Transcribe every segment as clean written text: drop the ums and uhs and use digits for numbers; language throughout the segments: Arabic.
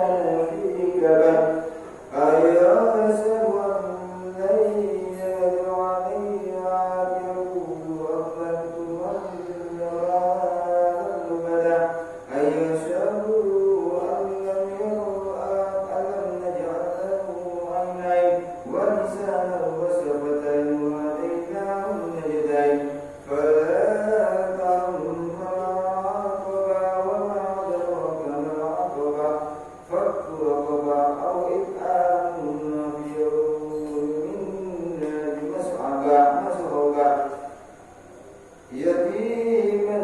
كان في كبد أيحسب أن لن يقدر عليه عاقله أهلكت من يراه بدا أيحسب أن لم يره ألم نجعل له عينين ولسانا وشفتين وهديناه النجدين فلا تعلم ما عقبى وما أدراك ما عقبى فك رقبة أو إطعام في يوم ذي مسغبة يتيما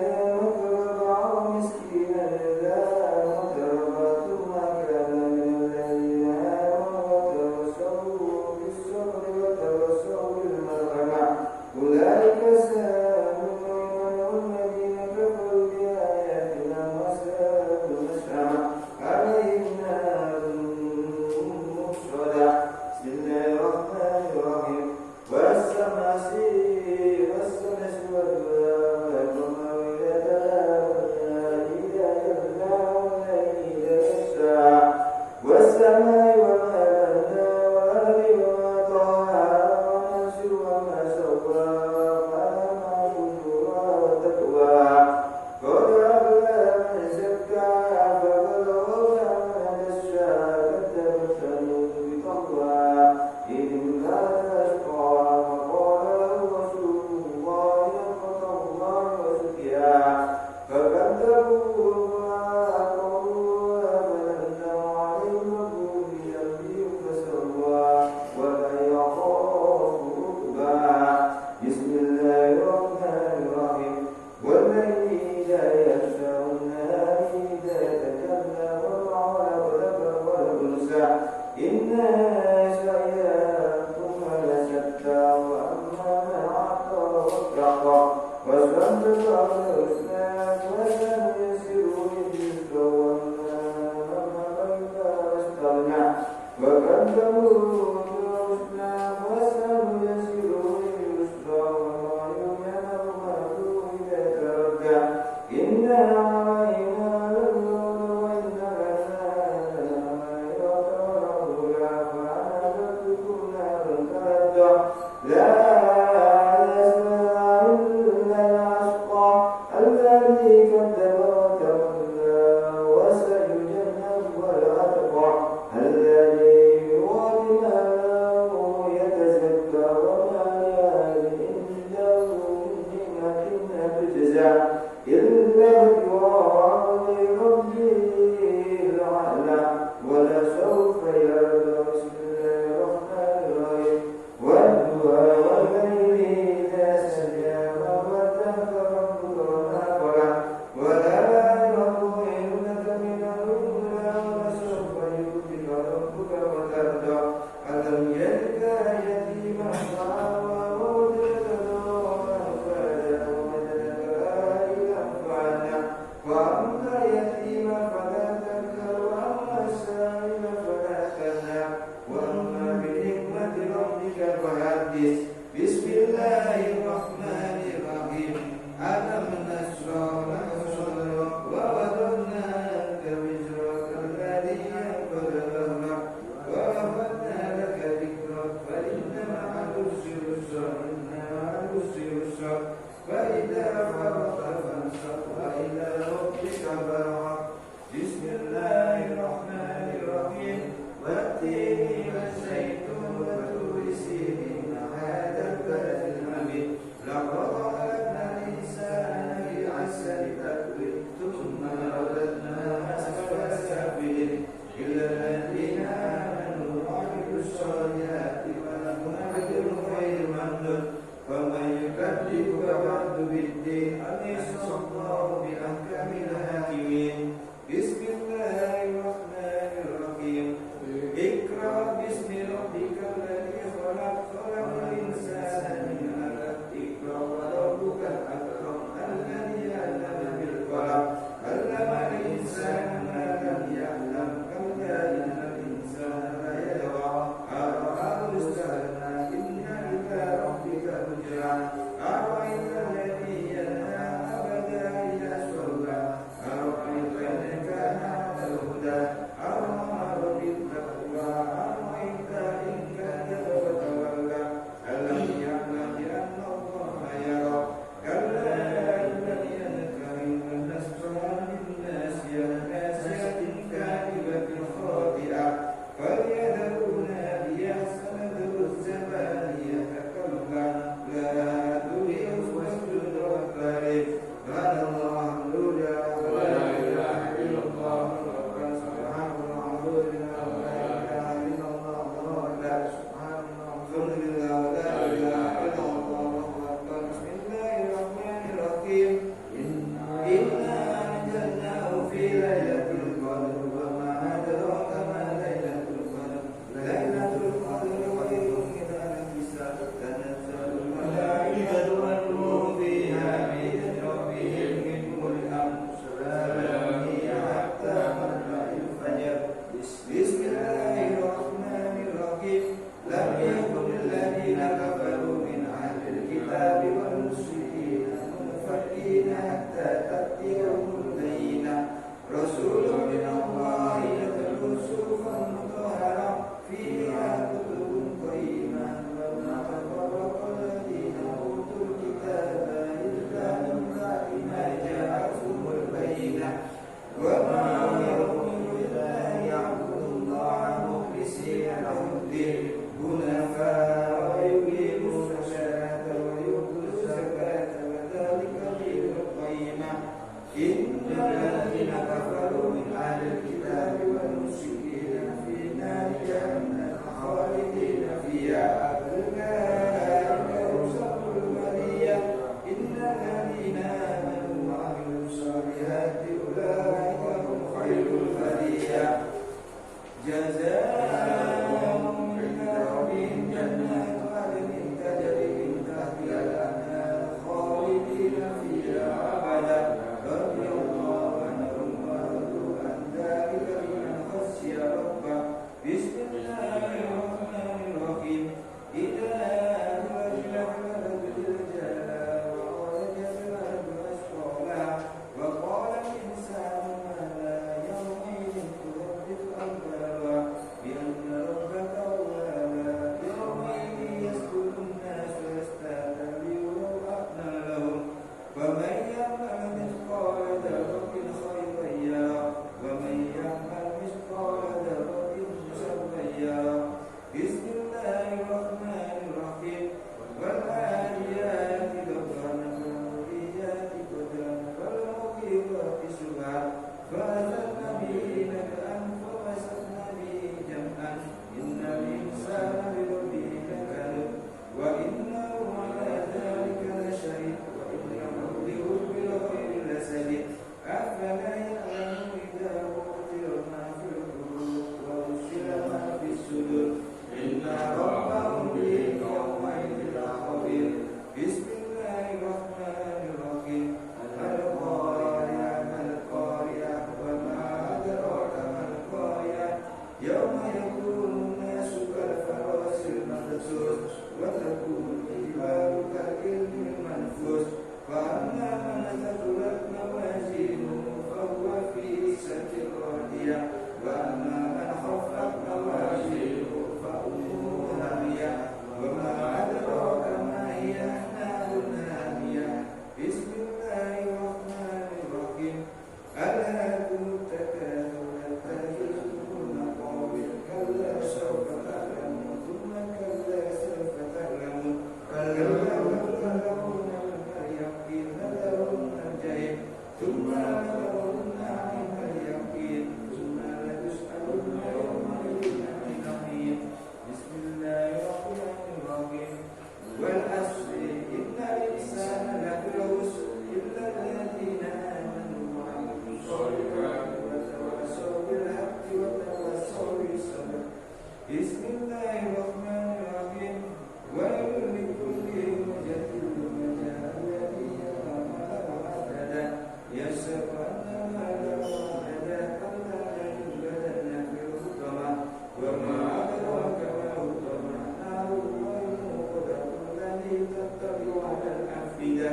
ذا مقربة أو مسكينا ذا متربة ثم كان من الذين آمنوا وتواصوا بالصبر وتواصوا بالمرحمة أولئك سيئون والذين كفروا بآياتنا وأصحاب المشأمة عليهم نار مؤصدة بسم الله الرحمن الرحيم والسماء والطارق وما إذا جلاها والليل إذا يغشاها والسماء وما بناها والأرض وما طحاها والنفس وما سواها فألهمها فجورها وتقواها قد أفلح من زكاها فقد خاب من دساها كذبت ثمود بطغواها إذ انبعث أشقاها فقال له رسول الله ناقة الله وسقياها فكذبوه فعقروها فدمدم عليهم ربهم بذنبهم فسواها ولا يخاف عقباها بسم الله الرحمن الرحيم والليل إذا يغشى والنهار إذا تجلى وما خلق الذكر والأنثى إن سعيكم لشتى وأما من أعطى واتقى وصدق بالحسنى فسنيسره لليسرى وأما من واستغنى وكذبوا بالحسنى فسنيسره لليسرى وما يعلم إذا تردى إن علينا للهدى وإن لنا للآخرة والأولى فأنبتكم نارا تلظى لا يصلاها إلا الأشقى الذي كذب وتولى وسيجنبها الأتقى الذي يؤتي ماله جزاؤهم عند ربهم جنات عدن تجري من تحتها الأنهار خالدين فيها أبدا رضي الله عنهم ورضوا عن ذلك لمن خشي ربه بسم الله الرحمن الرحيم إذا زلزلت الأرض زلزالها وأخرجت الأرض أثقالها وقال الإنسان ما لها يومئذ تحدث أخبارها بأن ربك أولاها يومئذ يسجد الناس أشتاتا ليروا أعمالهم لهم ومن يعمل مثقال ذرة خيرا يره ومن يعمل مثقال ذرة شرا يره بسم الله الرحمن الرحيم والعاديات ضبحا فالموريات قدرا فالمغيرات سبحا فأثرن به نبأ فوسطن به جمعا إن الإنسان لربه لكنود وإنه على ذلك لشهيد وإنه لحب الخير لشديد أفلا يعلم إذا أعطي ما في القلوب وأبصر ما في الصدور إن ربهم بهم يومئذ لخبير بسم الله الرحمن الرحيم القارعة ما القارعة وما أدراك ما القارعة يوم يكون الناس كالفراش المبثوث وتكون الجبال كالعهن المنفوش فأما من ثقلت موازينه فهو في عيشة راضية وأما من خفت موازينه فأمه هاوية وما أدراك ما هي نار هامية بسم الله الرحمن الرحيم ألهاكم التكاثر حتى زرتم المقابر كلا سوف تعلمون ثم كلا سوف تعلمون كلا لو تعلمون اليقين لترون الجحيم ثم لترون عين اليقين ثم لتسألن يومئذ عن النعيم بسم الله الرحمن الرحيم والعصر إن الإنسان لفي خسر إلا الذين آمنوا وعملوا الصالحات وتواصوا بالحق وتواصوا بالصبر بسم الله الرحمن الرحيم ويل لكل همزة لمزة الذي يرى ماله عددا يحسب أن ماله عددا كلا لينبذن في الحطمة وما أدراك ما الحطمة نار الله الموقدة التي تطلع على الأفئدة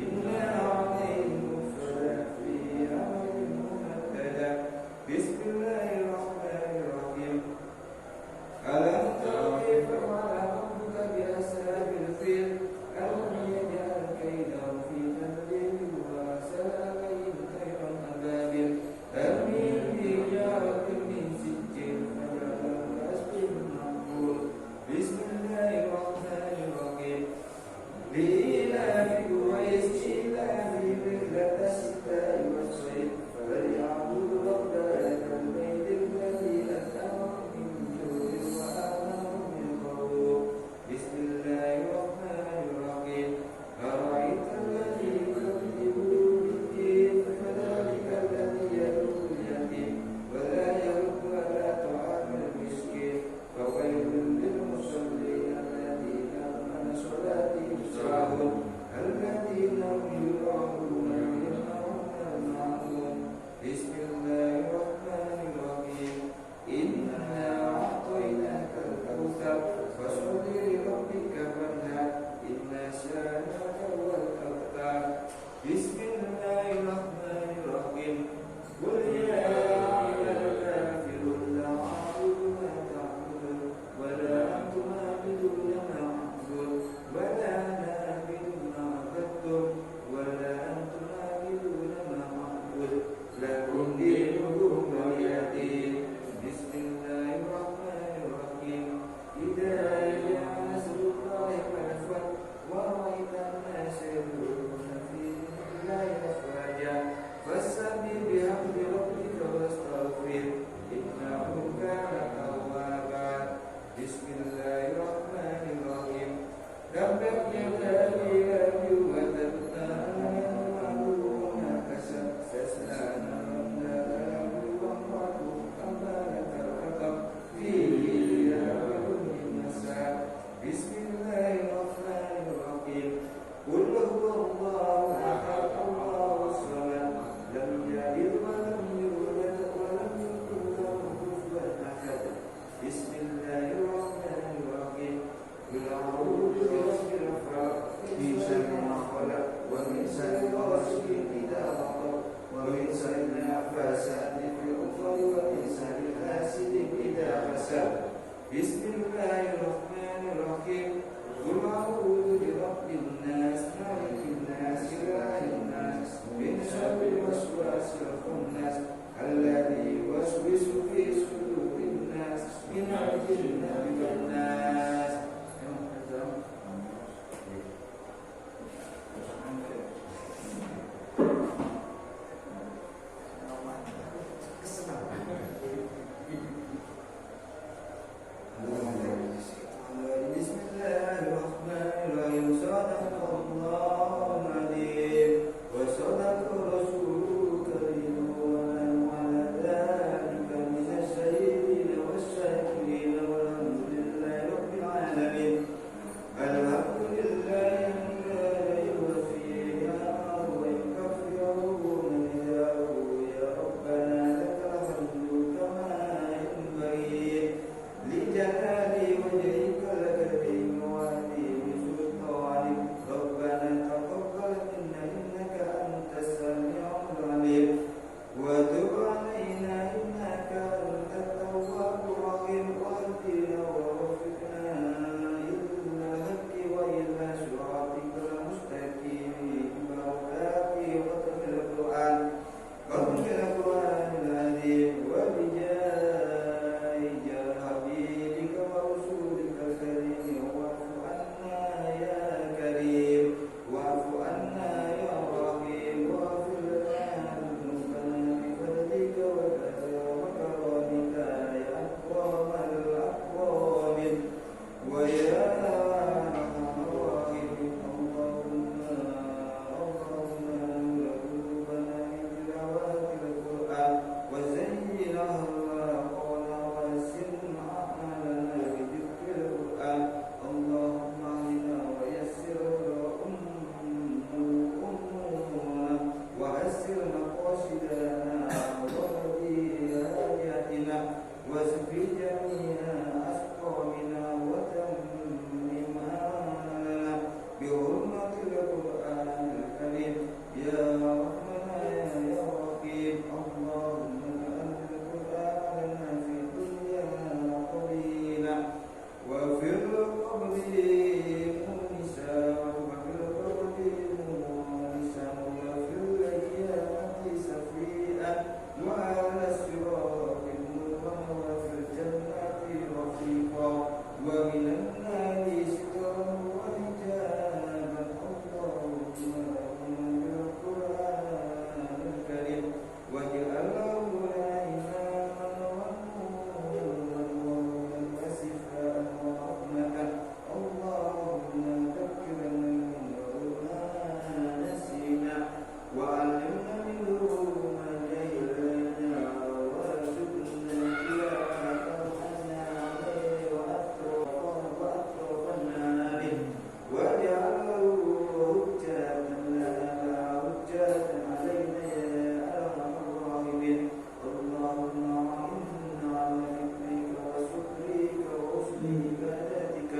إنا عليهم موصلة في أمر ممددة بسم الله الرحمن الرحيم ألم تر كيف فعل ربك بأصحاب الفيل ألم يجعل كيدهم في تدليل وأرسل عليهم طيرا أبابيل ترميهم بحجارة من سجيل فجعلهم كعصف مأكول بسم الله الرحمن الرحيم لإيلاف قريش إيلافهم رحلة الشتاء والصيف فليعبدوا رب هذا البيت واشف جميع أسقامنا وتممها بحرمة القرآن الكريم يا ربنا يا رحيم اللهم اجعل القرآن لنا في الدنيا قرينا وفي القبر مونسا وفي القبر مونسا وفي القيامة شفيعا وعلى الصراط نورا وفي الجنة رفيقا ومن النار سترا وحجابا اللهم آمنا بالقرآن الكريم واجعله لنا إماما ونورا وشفاء ورحمة اللهم ذكرنا منه ما نسينا وعلمنا منه ما جهلنا وارزقنا تلاوته عليه وأطرفنا به واجعله حجة لنا لا حجة علينا يا أرحم الراحمين اللهم أعنا على ذكرك وشكرك وحسن عبادتك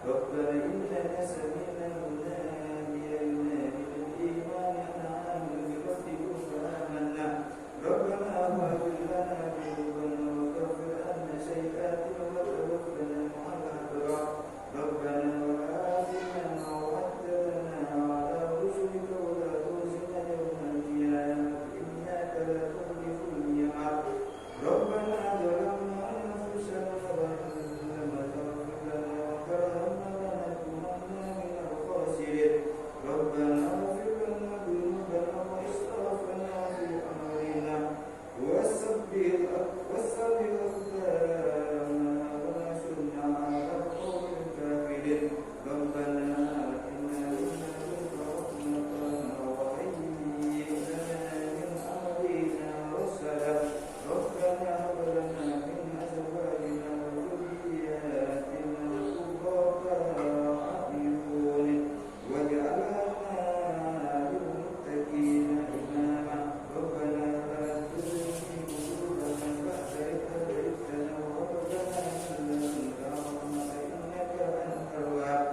ربنا إننا سمعنا مناديا ينادي للإيمان أن آمنوا بربكم فآمنا ربنا هب لنا ذنوبنا وكفر عنا سيئاتنا وتوفنا مع الأبرار ربنا وآتنا ما وعدتنا على رسلك ولا تخزنا يوم القيامة إنك لا تخلف الميعاد ربنا ظلمنا أنفسنا وإن لم تغفر لنا وترحمنا لنكونن من الخاسرين ربنا اغفر لنا ذنوبنا وإسرافنا في أمرنا وثبت أقدامنا وانصرنا على القوم الكافرين ربنا آتنا من لدنك رحمة وهيئ لنا من أمرنا رشدا ربنا هب لنا من أزواجنا وذرياتنا قرة أعين واجعلنا للمتقين إماما ربنا لا تزغ قلوبنا بعد إذ هديتنا وهب لنا من لدنك رحمة إنك أنت الوهاب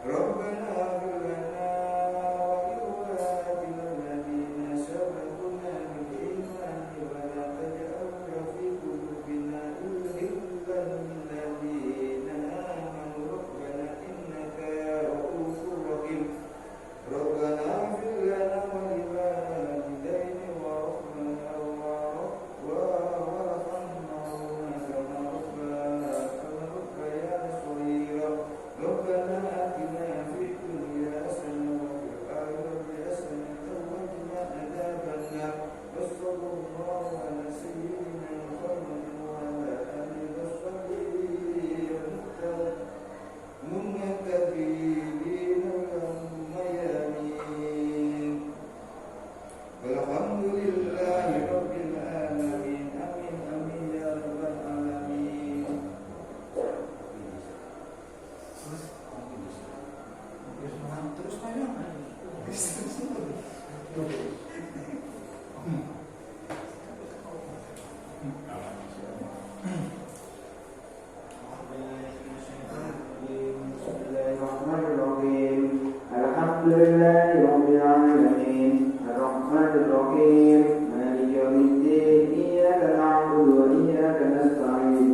ربنا اغفر لنا ولإخواننا الذين سبقونا بالإيمان ولا تجعل في قلوبنا غلا للذين آمنوا ربنا إنك رؤوف رحيم ربنا اغفر لنا ولوالدين وارحمنا كما ربيانا صغيرا ربنا آتنا في الدنيا حسنة وفي الآخرة حسنة وقنا عذاب النار وصلى الله على سيدنا محمد وعلى آله وصحبه المنتقبين الميامين والحمد لله رب العالمين آمين آمين يا رب العالمين Terus aja. Bismillahirrahmanirrahim. Alhamdulillahi rabbil alamin. Arrahmanir rahim. Maliki yaumiddin. Iyyaka na'budu wa iyyaka nasta'in.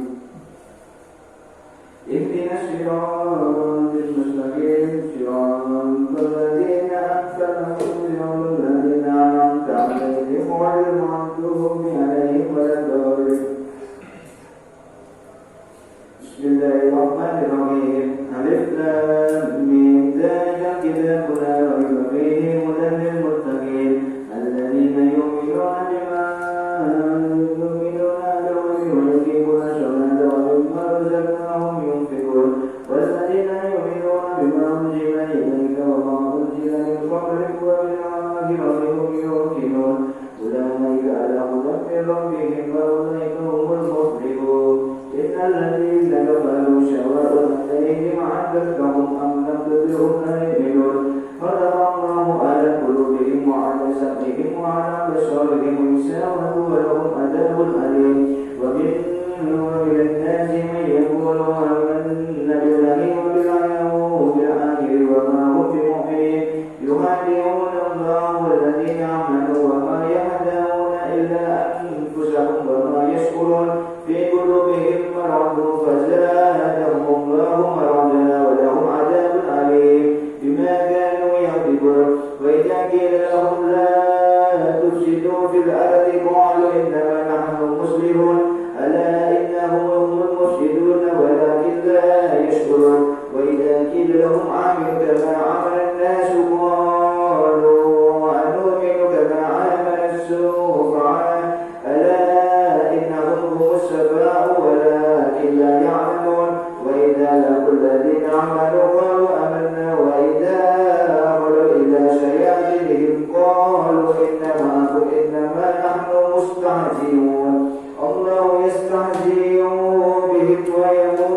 Ihdinas siratal mustaqim. Siratal ladzina an'amta 'alaihim ghairil maghdubi 'alaihim waladdallin. Bismillahirrahmanirrahim. Alif lam mim. Dzalika kitabun la raiba fihi hudan lil muttaqin alladzina yu'minuna bima ويقيمون الصلاة ومما رزقناهم ينفقون والذين يؤمنون بما أنزل إليك وما أنزل من قبلك وبالآخرة هم يوقنون أولئك على هدى من ربهم وأولئك هم المفلحون إن الذين كفروا سواء عليهم أنذرتهم أم لم تنذرهم لا يؤمنون ختم الله على قلوبهم وعلى سمعهم وعلى أبصارهم غشاوة ولهم عذاب أليم ومن ومن الناس من يقول آمنا بالله وباليوم الآخر وما هم بمؤمنين يخادعون الله والذين آمنوا وما يخدعون إلا أنفسهم وما يشكرون في قلوبهم مرض فزادهم الله مرضا ولهم عذاب أليم بما كانوا يكذبون وإذا قيل لهم لا تفسدوا في الأرض قالوا إنما نحن مسلمون ألا إنهم هم المفسدون ولكن لا يشكرون وإذا قيل لهم آمنوا كما آمن الناس قالوا أنؤمن كما آمن السفهاء ألا إنهم هم السفهاء ولكن لا يعلمون وإذا لقوا الذين آمنوا قالوا آمنا وإذا خلوا إلى شياطينهم قالوا إنما نحن مستهزئون الله يستهزئ بهم ويمدهم